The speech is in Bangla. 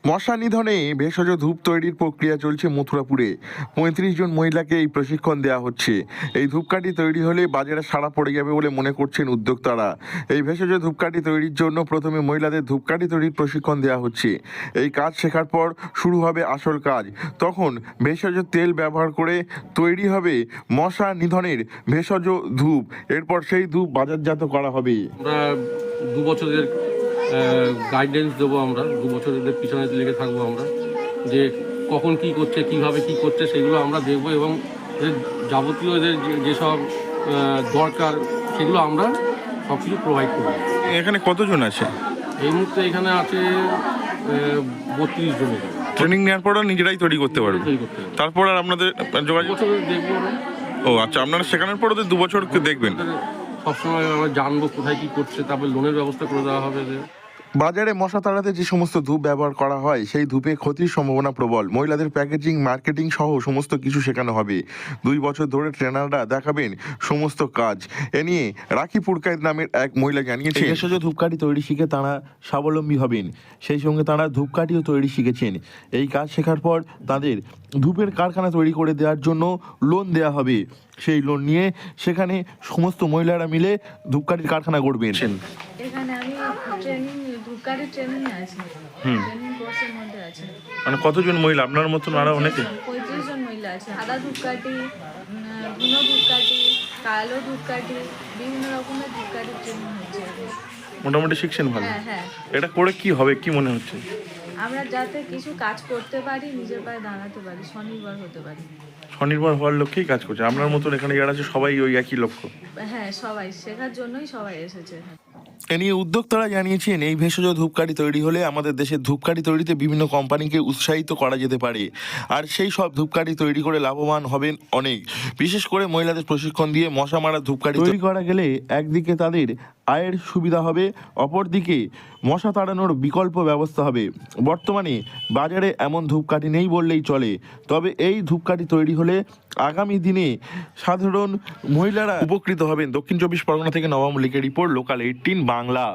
মশা নিধনে ভেষজ ধূপ তৈরির প্রক্রিয়া চলছে মথুরাপুরে। ৩৫ জন মহিলাকে এই প্রশিক্ষণ দেওয়া হচ্ছে। এই ধূপকাঠি তৈরি হলে বাজারে সাড়া পড়ে যাবে বলে মনে করছেন উদ্যোক্তারা। এই ভেষজ ধূপকাঠি তৈরির জন্য প্রথমে মহিলাদের ধূপকাঠি তৈরির প্রশিক্ষণ দেওয়া হচ্ছে। এই কাজ শেখার পর শুরু হবে আসল কাজ। তখন ভেষজ তেল ব্যবহার করে তৈরি হবে মশা নিধনের ভেষজ ধূপ। এরপর সেই ধূপ বাজারজাত করা হবে। আমরা 2 বছরের গাইডেন্স দেবো, আমরা 2 বছর এদের পিছনে লেগে থাকবো আমরা, যে কখন কি করছে, কিভাবে কি করছে সেগুলো আমরা দেখবো, এবং এদের যাবতীয় এদের যেসব দরকার সেগুলো আমরা সব কিছু প্রোভাইড করবো। এখানে কতজন আছে? এই মুহূর্তে এখানে আছে 32 জনের। ট্রেনিং নেওয়ার পরও নিজেরাই তৈরি করতে পারবে? তৈরি করতে হবে। তারপর আর আপনাদের যোগাযোগ? বছর দেখবো আমরা। ও আচ্ছা, আপনারা শেখানোর পর ওদের 2 বছর দেখবেন? সবসময় আমরা জানবো কোথায় কি করছে, তারপর লোনের ব্যবস্থা করে দেওয়া হবে এদের। বাজারে মশা তাড়াতে যে সমস্ত ধূপ ব্যবহার করা হয় সেই ধূপে ক্ষতির সম্ভাবনা প্রবল। মহিলাদের প্যাকেজিং, মার্কেটিং সহ সমস্ত কিছু শেখানো হবে। 2 বছর ধরে ট্রেনাররা দেখাবেন সমস্ত কাজ। এ নিয়ে রাখি পুরকায়েত নামের এক মহিলা জানিয়েছেন, ভেষজ ধূপকাঠি তৈরি শিখে তাঁরা স্বাবলম্বী হবেন। সেই সঙ্গে তাঁরা ধূপকাঠিও তৈরি শিখেছেন। এই কাজ শেখার পর তাদের ধূপের কারখানা তৈরি করে দেওয়ার জন্য লোন দেওয়া হবে। সেই লোন নিয়ে সেখানে সমস্ত মহিলারা মিলে ধূপকাঠির কারখানা গড়বেন। এখানে আমি ধূপকাঠির ট্রেনিং আছি, ট্রেনিং কোর্সের মধ্যে আছে। মানে কতজন মহিলা? আপনার মতন আরো অনেকে? 35 জন মহিলা আছে। সাদা ধূপকাঠি, ধুনো ধূপকাঠি, কালো ধূপকাঠি, বিভিন্ন রকমের ধূপকাঠির ট্রেনিং হচ্ছে। মোটামুটি শিখছেন ভালো? হ্যাঁ হ্যাঁ। এটা করে কি হবে, কি মনে হচ্ছে? আমরা যাতে কিছু কাজ করতে পারি, নিজের পায়ে দাঁড়াতে পারি, স্বনির্ভর হতে পারি। স্বনির্ভর হওয়ার লক্ষ্যেই কাজ করছে। আপনার মতন এখানে যারা আছে সবাই ওই একই লক্ষ্য? হ্যাঁ, সবাই শেখার জন্যই সবাই এসেছে। এ নিয়ে উদ্যোক্তারা জানিয়েছেন, এই ভেষজ ধূপকাঠি তৈরি হলে আমাদের দেশের ধূপকাঠি তৈরিতে বিভিন্ন কোম্পানিকে উৎসাহিত করা যেতে পারে। আর সেই সব ধূপকাঠি তৈরি করে লাভবান হবেন অনেক। বিশেষ করে মহিলাদের প্রশিক্ষণ দিয়ে মশা মারা ধূপকাঠি তৈরি করা গেলে একদিকে তাদের আয়ের সুবিধা হবে, অপরদিকে মশা তাড়ানোর বিকল্প ব্যবস্থা হবে। বর্তমানে বাজারে এমন ধূপকাঠি নেই বললেই চলে। তবে এই ধূপকাঠি তৈরি হলে আগামী দিনে সাধারণ মহিলারা উপকৃত হবেন। দক্ষিণ 24 পরগনা থেকে নবাব মল্লিকের রিপোর্ট, লোকাল 18 বাংলা।